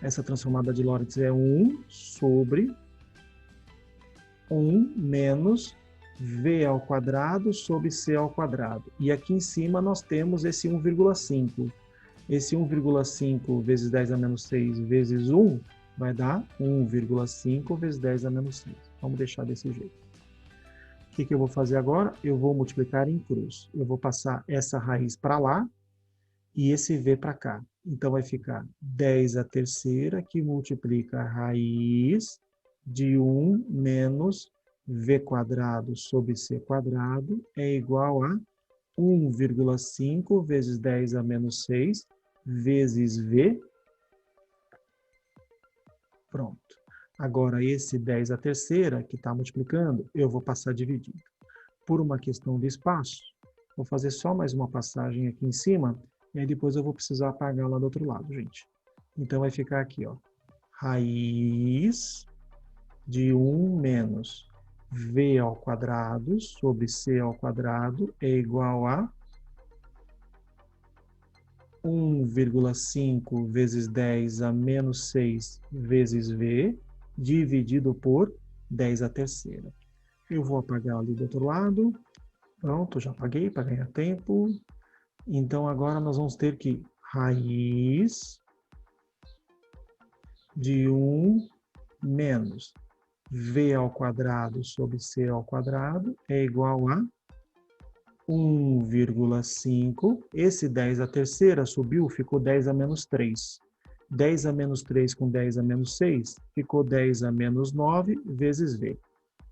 Essa transformada de Lorentz é 1 sobre 1 menos V ao quadrado sobre C ao quadrado. E aqui em cima nós temos esse 1,5. Esse 1,5 vezes 10 a menos 6 vezes 1 vai dar 1,5 vezes 10 a menos 6. Vamos deixar desse jeito. O que eu vou fazer agora? Eu vou multiplicar em cruz. Eu vou passar essa raiz para lá e esse V para cá. Então vai ficar 10 a terceira, que multiplica a raiz de 1 menos V quadrado sobre C quadrado é igual a 1,5 vezes 10 a menos 6 vezes V. Pronto. Agora, esse 10 a terceira, que está multiplicando, eu vou passar dividindo. Por uma questão de espaço, vou fazer só mais uma passagem aqui em cima, e aí depois eu vou precisar apagar lá do outro lado, gente. Então, vai ficar aqui, ó. Raiz de 1 menos V ao quadrado sobre C ao quadrado é igual a 1,5 vezes 10 a menos 6 vezes V, dividido por 10 a terceira. Eu vou apagar ali do outro lado. Pronto, já apaguei para ganhar tempo. Então, agora nós vamos ter que raiz de 1 menos V ao quadrado sobre C ao quadrado é igual a 1,5. Esse 10 a terceira subiu, ficou 10 a menos 3. 10 a menos 3 com 10 a menos 6, ficou 10 a menos 9 vezes V. O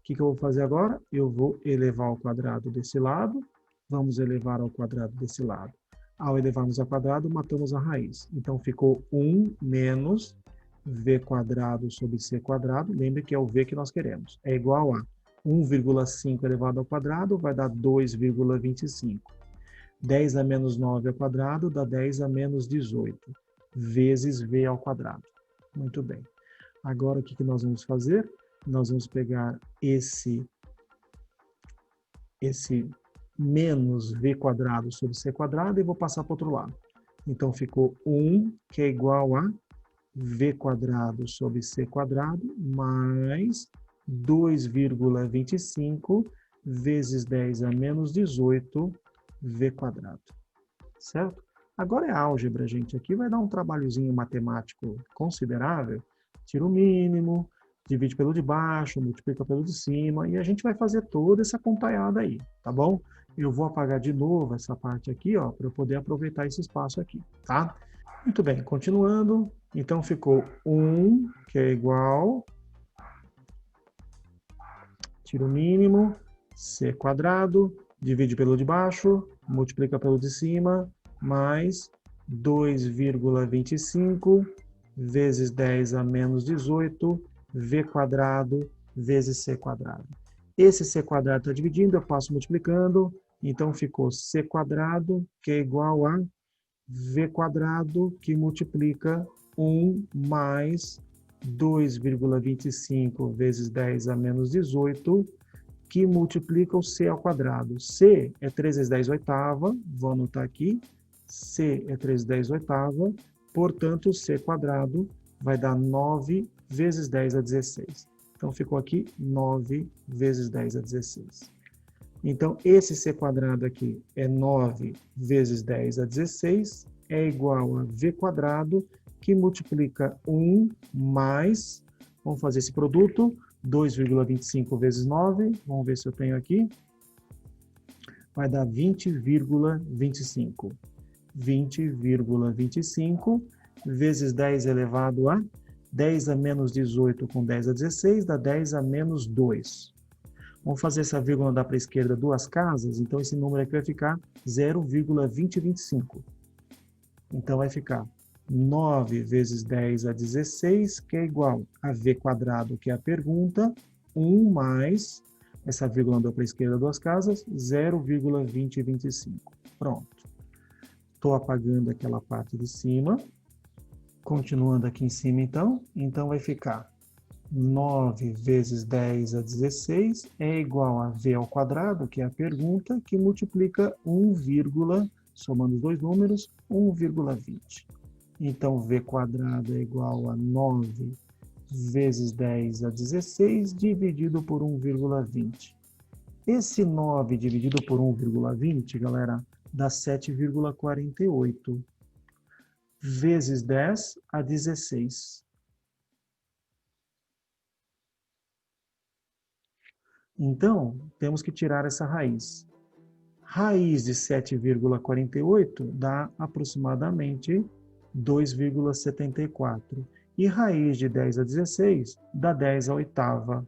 que eu vou fazer agora? Eu vou elevar ao quadrado desse lado. Vamos elevar ao quadrado desse lado. Ao elevarmos ao quadrado, matamos a raiz. Então, ficou 1 menos V quadrado sobre C quadrado. Lembre que é o V que nós queremos. É igual a 1,5 elevado ao quadrado vai dar 2,25. 10 a menos 9 ao quadrado dá 10 a menos 18, vezes V ao quadrado. Muito bem. Agora, o que nós vamos fazer? Nós vamos pegar esse menos V quadrado sobre C quadrado e vou passar para o outro lado. Então, ficou 1, que é igual a V quadrado sobre C quadrado, mais 2,25 vezes 10 a menos 18 V quadrado. Certo? Agora é álgebra, gente. Aqui vai dar um trabalhozinho matemático considerável. Tira o mínimo, divide pelo de baixo, multiplica pelo de cima, e a gente vai fazer toda essa contaiada aí, tá bom? Eu vou apagar de novo essa parte aqui, ó, para eu poder aproveitar esse espaço aqui, tá? Muito bem, continuando. Então, ficou 1, que é igual... Tira o mínimo, C quadrado, divide pelo de baixo, multiplica pelo de cima, mais 2,25 vezes 10 a menos 18, V quadrado vezes C quadrado. Esse C quadrado está dividindo, eu passo multiplicando, então ficou C quadrado, que é igual a V quadrado, que multiplica 1 mais 2,25 vezes 10 a menos 18, que multiplica o C ao quadrado. C é 3 vezes 10 oitava, vou anotar aqui, C é 3 vezes 10 oitava, portanto, C quadrado vai dar 9 vezes 10 a 16. Então, ficou aqui 9 vezes 10 a 16. Então, esse C quadrado aqui é 9 vezes 10 a 16, é igual a V quadrado, que multiplica 1 mais, vamos fazer esse produto, 2,25 vezes 9, vamos ver se eu tenho aqui, vai dar 20,25. 20,25 vezes 10 elevado a 10 a menos 18 com 10 a 16, dá 10 a menos 2. Vamos fazer essa vírgula andar para a esquerda duas casas, então esse número aqui vai ficar 0,2025. Então vai ficar 9 vezes 10 a 16, que é igual a V quadrado, que é a pergunta, 1 mais, essa vírgula andou para a esquerda duas casas, 0,2025. Pronto. Estou apagando aquela parte de cima. Continuando aqui em cima, então. Então vai ficar 9 vezes 10 a 16 é igual a v ao quadrado, que é a pergunta, que multiplica 1, somando os dois números, 1,20. Então, v quadrado é igual a 9 vezes 10 a 16 dividido por 1,20. Esse 9 dividido por 1,20, galera, dá 7,48 vezes 10 a 16. Então, temos que tirar essa raiz. Raiz de 7,48 dá aproximadamente 2,74. E raiz de 10 a 16 dá 10 a oitava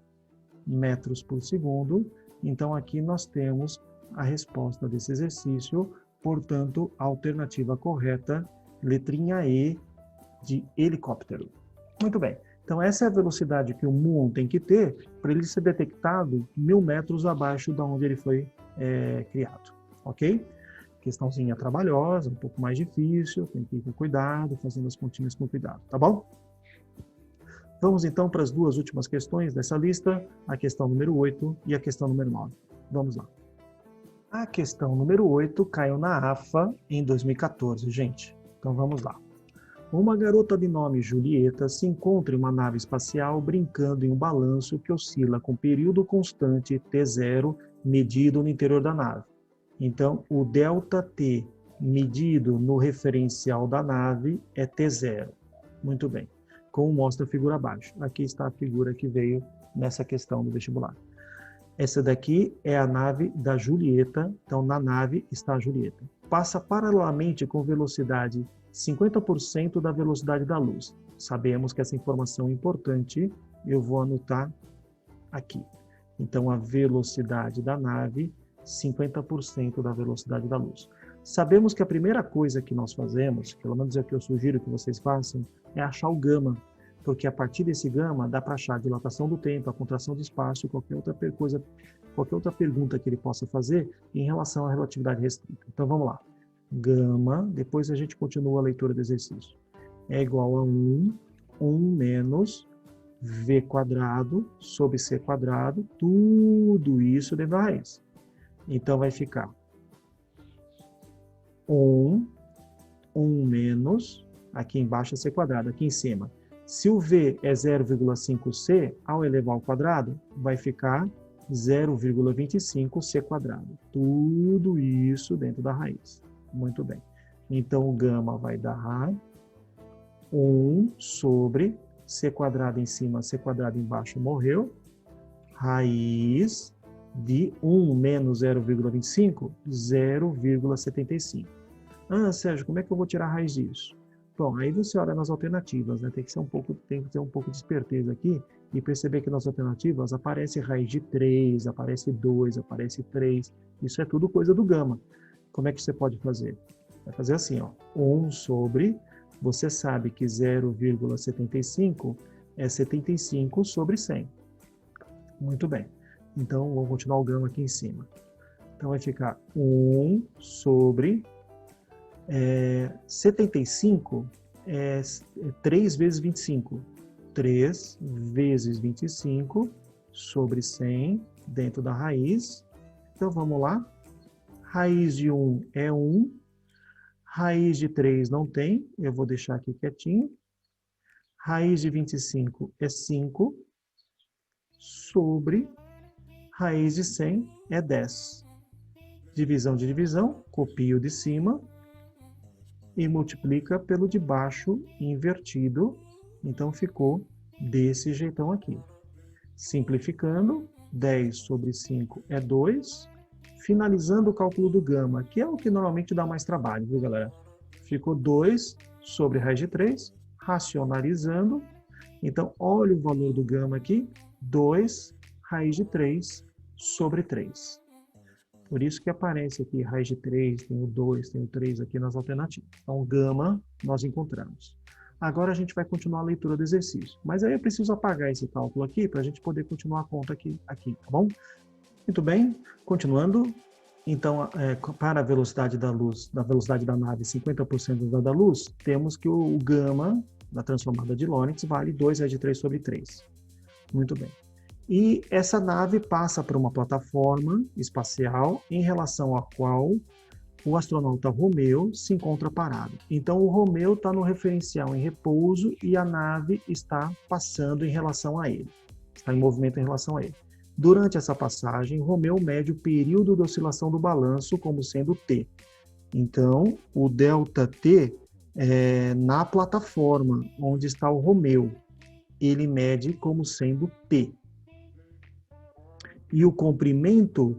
metros por segundo. Então, aqui nós temos a resposta desse exercício. Portanto, a alternativa correta, letrinha E, de helicóptero. Muito bem. Então, essa é a velocidade que o muon tem que ter para ele ser detectado 1.000 metros abaixo de onde ele foi criado. Ok? Questãozinha trabalhosa, um pouco mais difícil, tem que ir com cuidado, fazendo as continhas com cuidado, tá bom? Vamos então para as duas últimas questões dessa lista, a questão número 8 e a questão número 9. Vamos lá. A questão número 8 caiu na AFA em 2014, gente. Então vamos lá. Uma garota de nome Julieta se encontra em uma nave espacial brincando em um balanço que oscila com período constante T0 medido no interior da nave. Então, o ΔT medido no referencial da nave é T0. Muito bem. Como mostra a figura abaixo. Aqui está a figura que veio nessa questão do vestibular. Essa daqui é a nave da Julieta. Então, na nave está a Julieta. Passa paralelamente com velocidade 50% da velocidade da luz. Sabemos que essa informação é importante, eu vou anotar aqui. Então, a velocidade da nave, 50% da velocidade da luz. Sabemos que a primeira coisa que nós fazemos, pelo menos é o que eu sugiro que vocês façam, é achar o gama, porque a partir desse gama dá para achar a dilatação do tempo, a contração do espaço, qualquer outra pergunta que ele possa fazer em relação à relatividade restrita. Então, vamos lá. Gama, depois a gente continua a leitura do exercício. É igual a 1 menos v quadrado sobre c quadrado, tudo isso dentro da raiz. Então vai ficar 1 menos, aqui embaixo é c quadrado, aqui em cima. Se o v é 0,5c, ao elevar ao quadrado, vai ficar 0,25c quadrado. Tudo isso dentro da raiz. Muito bem. Então, o gama vai dar 1 sobre c quadrado em cima, c quadrado embaixo, morreu. Raiz de 1 menos 0,25, 0,75. Ah, Sérgio, como é que eu vou tirar a raiz disso? Bom, aí você olha nas alternativas, né? Tem que ter um pouco de esperteza aqui e perceber que nas alternativas aparece raiz de 3, aparece 2, aparece 3. Isso é tudo coisa do gama. Como é que você pode fazer? Vai fazer assim, ó. 1 sobre, você sabe que 0,75 é 75 sobre 100. Muito bem. Então, vou continuar o gama aqui em cima. Então, vai ficar 1 sobre 75 é 3 vezes 25. 3 vezes 25 sobre 100 dentro da raiz. Então, vamos lá. Raiz de 1 é 1. Raiz de 3 não tem. Eu vou deixar aqui quietinho. Raiz de 25 é 5. Sobre raiz de 100 é 10. Divisão de divisão. Copia o de cima. E multiplica pelo de baixo invertido. Então, ficou desse jeitão aqui. Simplificando, 10 sobre 5 é 2. Finalizando o cálculo do gama, que é o que normalmente dá mais trabalho, viu, galera? Ficou 2 sobre raiz de 3, racionalizando. Então, olha o valor do gama aqui, 2 raiz de 3 sobre 3. Por isso que aparece aqui raiz de 3, tem o 2, tem o 3 aqui nas alternativas. Então, gama nós encontramos. Agora a gente vai continuar a leitura do exercício. Mas aí eu preciso apagar esse cálculo aqui para a gente poder continuar a conta aqui, tá bom? Muito bem, continuando. Então, para a velocidade da luz, da velocidade da nave, 50% da luz, temos que o gama da transformada de Lorentz vale 2 raiz de 3 sobre 3. Muito bem. E essa nave passa por uma plataforma espacial em relação à qual o astronauta Romeu se encontra parado. Então, o Romeu está no referencial em repouso e a nave está passando em relação a ele. Está em movimento em relação a ele. Durante essa passagem, Romeu mede o período de oscilação do balanço como sendo T. Então, o ΔT é na plataforma onde está o Romeu. Ele mede como sendo T. E o comprimento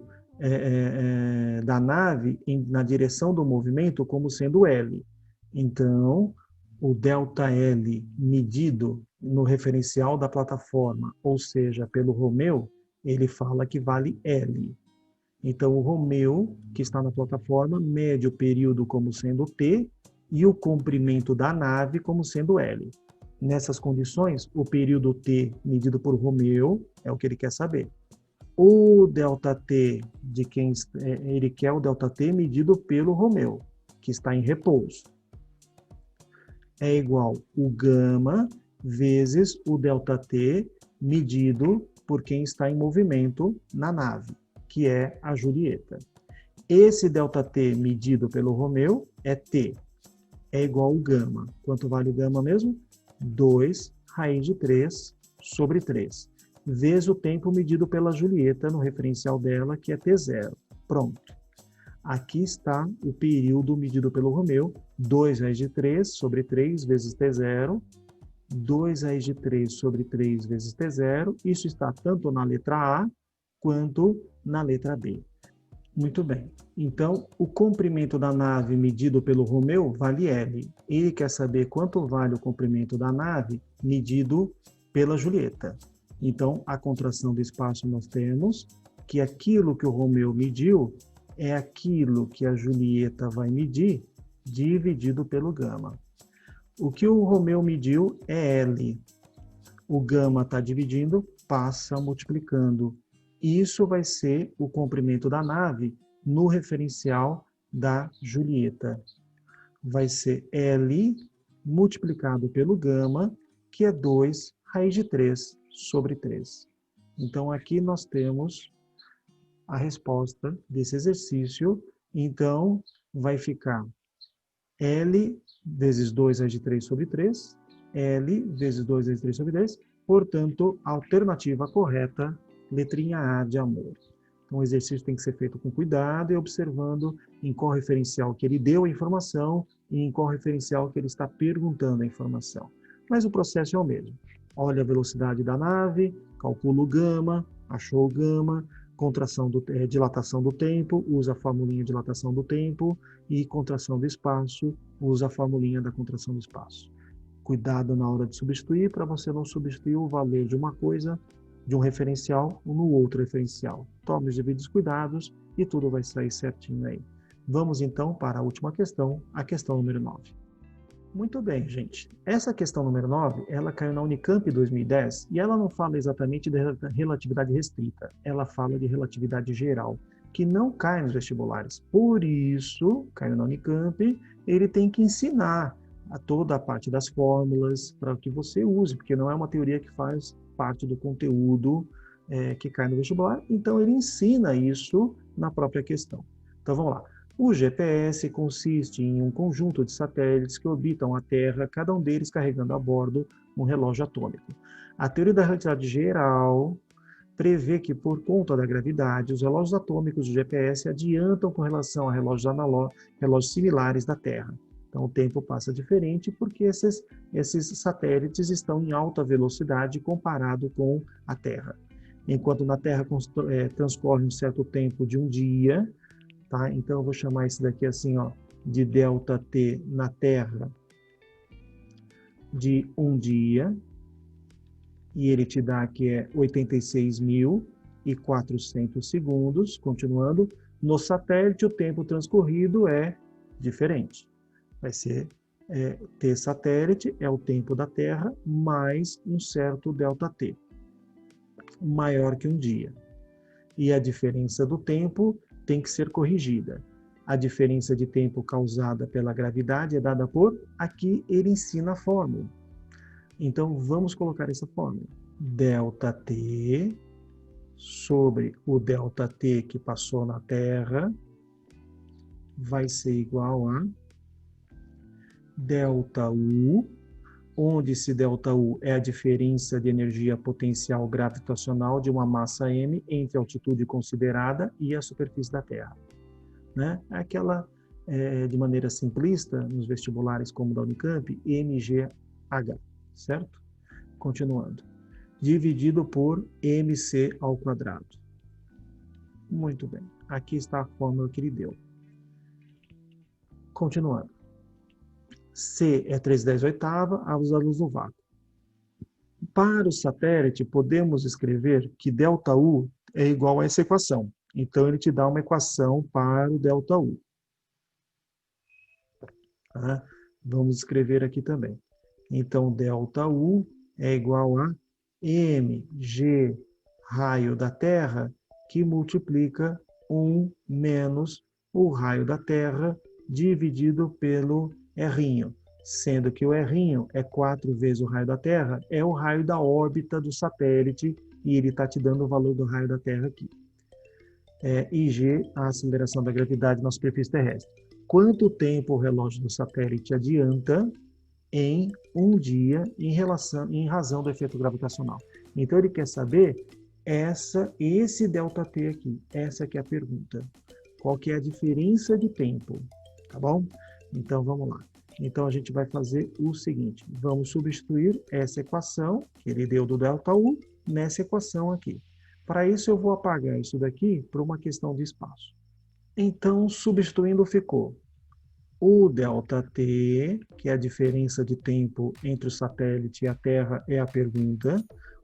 da nave na direção do movimento como sendo L. Então, o ΔL medido no referencial da plataforma, ou seja, pelo Romeu, ele fala que vale L. Então, o Romeu, que está na plataforma, mede o período como sendo T e o comprimento da nave como sendo L. Nessas condições, o período T medido por Romeu é o que ele quer saber. O ΔT de quem ele quer o ΔT medido pelo Romeu, que está em repouso. É igual o gama vezes o ΔT medido por quem está em movimento na nave, que é a Julieta. Esse ΔT medido pelo Romeu é T. É igual ao gama. Quanto vale o gama mesmo? 2 raiz de 3 sobre 3. Vezes o tempo medido pela Julieta no referencial dela, que é T0. Pronto. Aqui está o período medido pelo Romeu, 2 raiz de 3 sobre 3 vezes T0, 2 raiz de 3 sobre 3 vezes T0. Isso está tanto na letra A quanto na letra B. Muito bem. Então, o comprimento da nave medido pelo Romeu vale L. Ele quer saber quanto vale o comprimento da nave medido pela Julieta. Então, a contração do espaço nós temos que aquilo que o Romeu mediu é aquilo que a Julieta vai medir dividido pelo gama. O que o Romeu mediu é L. O gama está dividindo, passa multiplicando. Isso vai ser o comprimento da nave no referencial da Julieta. Vai ser L multiplicado pelo gama, que é 2 raiz de 3 sobre 3. Então, aqui nós temos a resposta desse exercício. Então, vai ficar L vezes 2 raiz de 3 sobre 3, L vezes 2 raiz de 3 sobre 3. Portanto, a alternativa correta, letrinha A de amor. Então, o exercício tem que ser feito com cuidado e observando em qual referencial que ele deu a informação e em qual referencial que ele está perguntando a informação. Mas o processo é o mesmo. Olha a velocidade da nave, calcula o gama, achou o gama, dilatação do tempo, usa a formulinha de dilatação do tempo, e contração do espaço, usa a formulinha da contração do espaço. Cuidado na hora de substituir, para você não substituir o valor de uma coisa, de um referencial, no outro referencial. Tome os devidos cuidados e tudo vai sair certinho aí. Vamos então para a última questão, a questão número 9. Muito bem, gente. Essa questão número 9, ela caiu na Unicamp em 2010 e ela não fala exatamente de relatividade restrita, ela fala de relatividade geral, que não cai nos vestibulares. Por isso, caiu na Unicamp, ele tem que ensinar toda a parte das fórmulas para que você use, porque não é uma teoria que faz parte do conteúdo que cai no vestibular, então ele ensina isso na própria questão. Então vamos lá. O GPS consiste em um conjunto de satélites que orbitam a Terra, cada um deles carregando a bordo um relógio atômico. A teoria da relatividade geral prevê que, por conta da gravidade, os relógios atômicos do GPS adiantam com relação a relógios similares da Terra. Então, o tempo passa diferente porque esses satélites estão em alta velocidade comparado com a Terra. Enquanto na Terra transcorre um certo tempo de um dia, tá? Então, eu vou chamar isso daqui assim, ó, de ΔT na Terra de um dia, e ele te dá que é 86.400 segundos. Continuando, no satélite o tempo transcorrido é diferente. Vai ser T satélite é o tempo da Terra mais um certo ΔT, maior que um dia. E a diferença do tempo tem que ser corrigida. A diferença de tempo causada pela gravidade é dada por... Aqui ele ensina a fórmula. Então, vamos colocar essa fórmula. ΔT sobre o ΔT que passou na Terra vai ser igual a ΔU, onde esse ΔU é a diferença de energia potencial gravitacional de uma massa m entre a altitude considerada e a superfície da Terra. Né? Aquela, de maneira simplista, nos vestibulares como da Unicamp, mgh, certo? Continuando. Dividido por mc ao quadrado. Muito bem. Aqui está a fórmula que ele deu. Continuando. C é 3/10, A usa a luz no vácuo. Para o satélite, podemos escrever que ΔU é igual a essa equação. Então, ele te dá uma equação para o ΔU. Tá? Vamos escrever aqui também. Então, ΔU é igual a mg raio da Terra, que multiplica 1 menos o raio da Terra dividido pelo R, sendo que o R é 4 vezes o raio da Terra, é o raio da órbita do satélite, e ele está te dando o valor do raio da Terra aqui. IG, a aceleração da gravidade na superfície terrestre. Quanto tempo o relógio do satélite adianta em um dia em razão do efeito gravitacional? Então, ele quer saber esse ΔT aqui. Essa que é a pergunta. Qual que é a diferença de tempo? Tá bom? Então, vamos lá. Então, a gente vai fazer o seguinte. Vamos substituir essa equação, que ele deu do ΔU, nessa equação aqui. Para isso, eu vou apagar isso daqui por uma questão de espaço. Então, substituindo, ficou o ΔT, que é a diferença de tempo entre o satélite e a Terra, é a pergunta.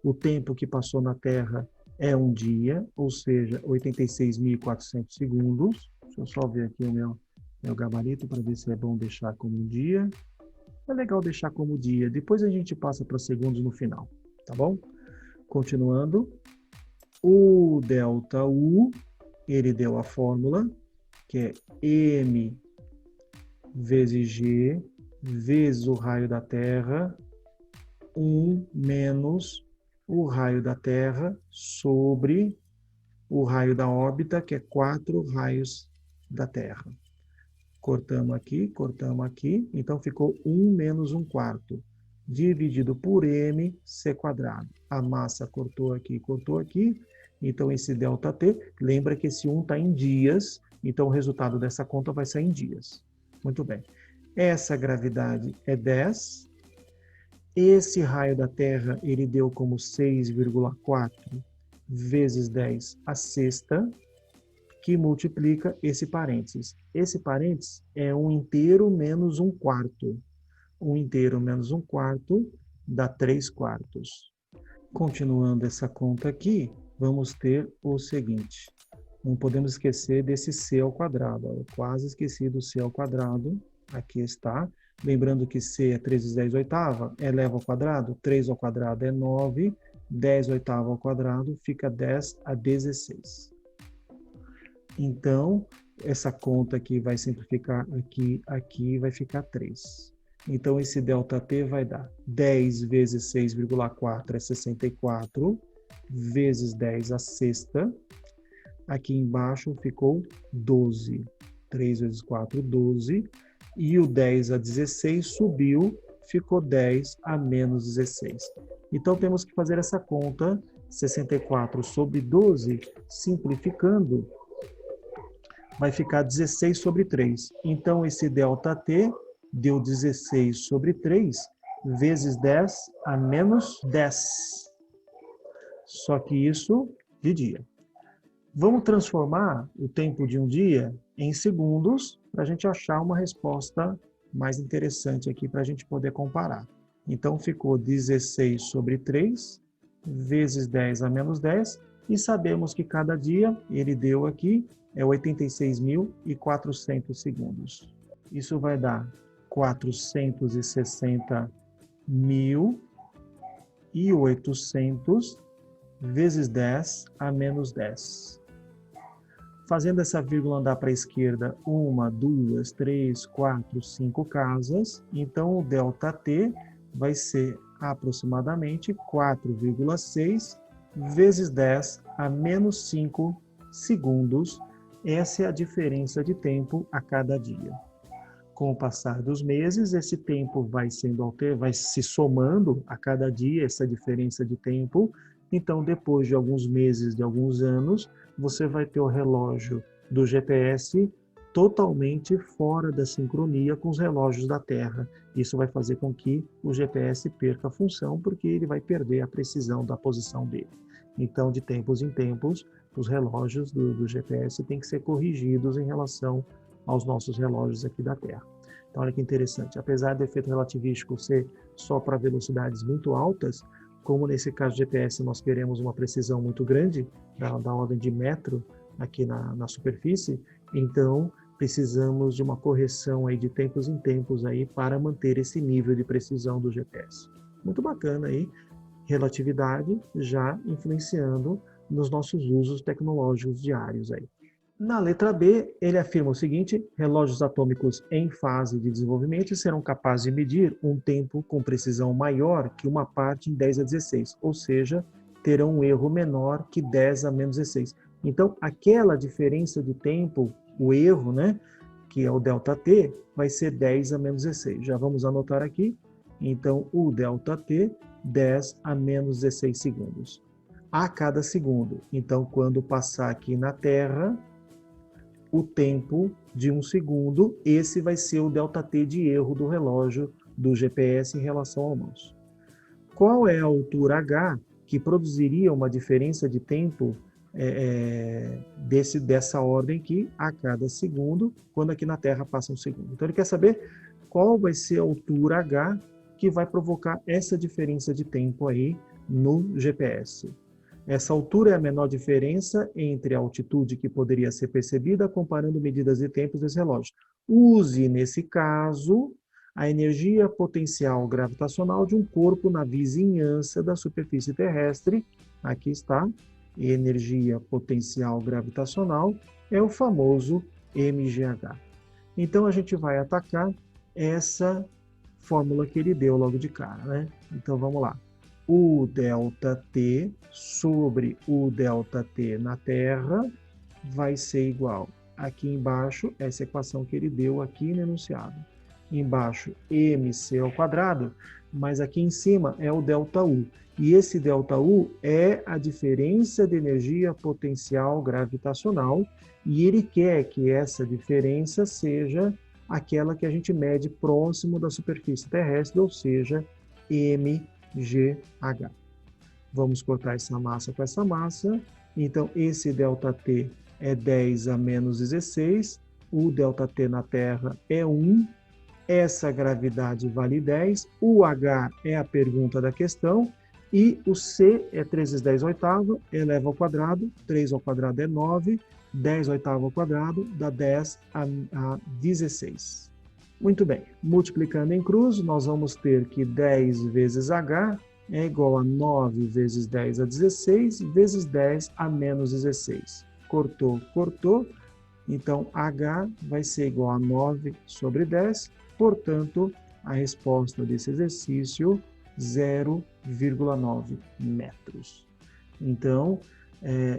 O tempo que passou na Terra é um dia, ou seja, 86.400 segundos. Deixa eu só ver aqui o meu gabarito para ver se é bom deixar como um dia. É legal deixar como dia, depois a gente passa para segundos no final, tá bom? Continuando. O ΔU, ele deu a fórmula, que é m vezes g vezes o raio da Terra, 1 menos o raio da Terra sobre o raio da órbita, que é 4 raios da Terra. Cortamos aqui, então ficou 1 menos 1/4, dividido por mc². A massa cortou aqui, então esse ΔT, lembra que esse 1 está em dias, então o resultado dessa conta vai ser em dias. Muito bem. Essa gravidade é 10. Esse raio da Terra, ele deu como 6,4 vezes 10 a sexta, que multiplica esse parênteses. Esse parênteses é 1 inteiro menos 1/4. 1 inteiro menos 1/4 dá 3/4. Continuando essa conta aqui, vamos ter o seguinte. Não podemos esquecer desse c ao quadrado. Eu quase esqueci do c ao quadrado. Aqui está. Lembrando que c é 3/10, eleva ao quadrado. 3 ao quadrado é 9. 10/8 ao quadrado fica 10⁻16. Então, essa conta aqui vai simplificar aqui vai ficar 3. Então, esse ΔT vai dar 10 vezes 6,4 é 64, vezes 10 a sexta. Aqui embaixo ficou 12. 3 vezes 4, 12. E o 10 a 16 subiu, ficou 10 a menos 16. Então, temos que fazer essa conta, 64 sobre 12, simplificando, vai ficar 16 sobre 3. Então, esse ΔT deu 16 sobre 3, vezes 10 a menos 10. Só que isso de dia. Vamos transformar o tempo de um dia em segundos para a gente achar uma resposta mais interessante aqui para a gente poder comparar. Então, ficou 16 sobre 3, vezes 10 a menos 10, e sabemos que cada dia, ele deu aqui, é 86.400 segundos. Isso vai dar 460.800 vezes 10 a menos 10. Fazendo essa vírgula andar para a esquerda 1, 2, 3, 4, 5 casas, então o ΔT vai ser aproximadamente 4,6 vezes 10 a menos 5 segundos. Essa é a diferença de tempo a cada dia. Com o passar dos meses, esse tempo vai se somando a cada dia, essa diferença de tempo. Então, depois de alguns meses, de alguns anos, você vai ter o relógio do GPS totalmente fora da sincronia com os relógios da Terra. Isso vai fazer com que o GPS perca a função, porque ele vai perder a precisão da posição dele. Então, de tempos em tempos, os relógios do GPS têm que ser corrigidos em relação aos nossos relógios aqui da Terra. Então, olha que interessante. Apesar do efeito relativístico ser só para velocidades muito altas, como nesse caso do GPS nós queremos uma precisão muito grande, da ordem de metro aqui na superfície, então precisamos de uma correção aí de tempos em tempos aí para manter esse nível de precisão do GPS. Muito bacana aí, relatividade já influenciando nos nossos usos tecnológicos diários aí. Na letra B, ele afirma o seguinte: relógios atômicos em fase de desenvolvimento serão capazes de medir um tempo com precisão maior que uma parte em 10 a 16, ou seja, terão um erro menor que 10 a menos 16. Então, aquela diferença de tempo, o erro, né, que é o ΔT, vai ser 10 a menos 16. Já vamos anotar aqui. Então, o ΔT, 10 a menos 16 segundos a cada segundo. Então, quando passar aqui na Terra, o tempo de um segundo, esse vai ser o ΔT de erro do relógio do GPS em relação ao nosso. Qual é a altura H que produziria uma diferença de tempo dessa ordem aqui a cada segundo, quando aqui na Terra passa um segundo? Então ele quer saber qual vai ser a altura H que vai provocar essa diferença de tempo aí no GPS. Essa altura é a menor diferença entre a altitude que poderia ser percebida comparando medidas de tempos desse relógio. Use, nesse caso, a energia potencial gravitacional de um corpo na vizinhança da superfície terrestre. Aqui está, energia potencial gravitacional, é o famoso MGH. Então, a gente vai atacar essa fórmula que ele deu logo de cara, né? Então, vamos lá. O ΔT sobre o ΔT na Terra vai ser igual. Aqui embaixo, essa equação que ele deu aqui no enunciado. Embaixo, mc ao quadrado, mas aqui em cima é o ΔU. E esse ΔU é a diferença de energia potencial gravitacional, e ele quer que essa diferença seja aquela que a gente mede próximo da superfície terrestre, ou seja, mGH. Vamos cortar essa massa com essa massa. Então, esse ΔT é 10 a menos 16. O ΔT na Terra é 1. Essa gravidade vale 10. O H é a pergunta da questão. E o C é 3 vezes 10 oitava, eleva ao quadrado. 3 ao quadrado é 9. 10 oitava ao quadrado dá 10 a 16. Muito bem, multiplicando em cruz, nós vamos ter que 10 vezes H é igual a 9 vezes 10 a 16, vezes 10 a menos 16. Cortou, cortou. Então, H vai ser igual a 9 sobre 10. Portanto, a resposta desse exercício, 0,9 metros. Então,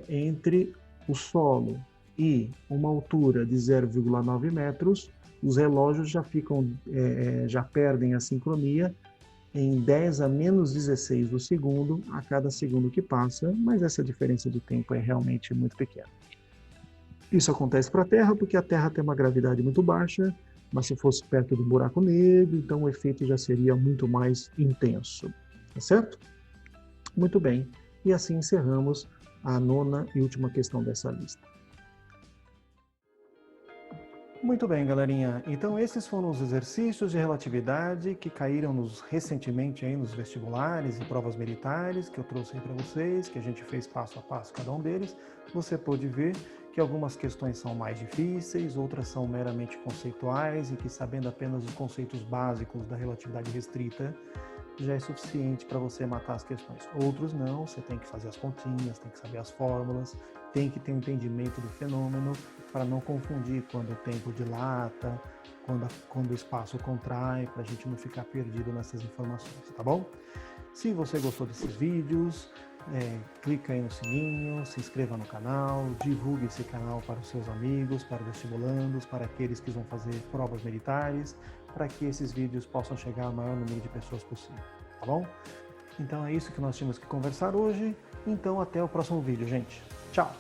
entre o solo e uma altura de 0,9 metros, os relógios já perdem a sincronia em 10 a menos 16 do segundo a cada segundo que passa, mas essa diferença de tempo é realmente muito pequena. Isso acontece para a Terra porque a Terra tem uma gravidade muito baixa, mas se fosse perto do buraco negro, então o efeito já seria muito mais intenso. Tá certo? Muito bem. E assim encerramos a 9ª e última questão dessa lista. Muito bem, galerinha. Então, esses foram os exercícios de relatividade que caíram recentemente aí nos vestibulares e provas militares que eu trouxe aí para vocês, que a gente fez passo a passo cada um deles. Você pôde ver que algumas questões são mais difíceis, outras são meramente conceituais e que, sabendo apenas os conceitos básicos da relatividade restrita, já é suficiente para você matar as questões. Outros não, você tem que fazer as continhas, tem que saber as fórmulas, tem que ter um entendimento do fenômeno para não confundir quando o tempo dilata, quando o espaço contrai, para a gente não ficar perdido nessas informações, tá bom? Se você gostou desses vídeos, clica aí no sininho, se inscreva no canal, divulgue esse canal para os seus amigos, para vestibulandos, para aqueles que vão fazer provas militares, para que esses vídeos possam chegar ao maior número de pessoas possível, tá bom? Então é isso que nós tínhamos que conversar hoje, então até o próximo vídeo, gente. Tchau!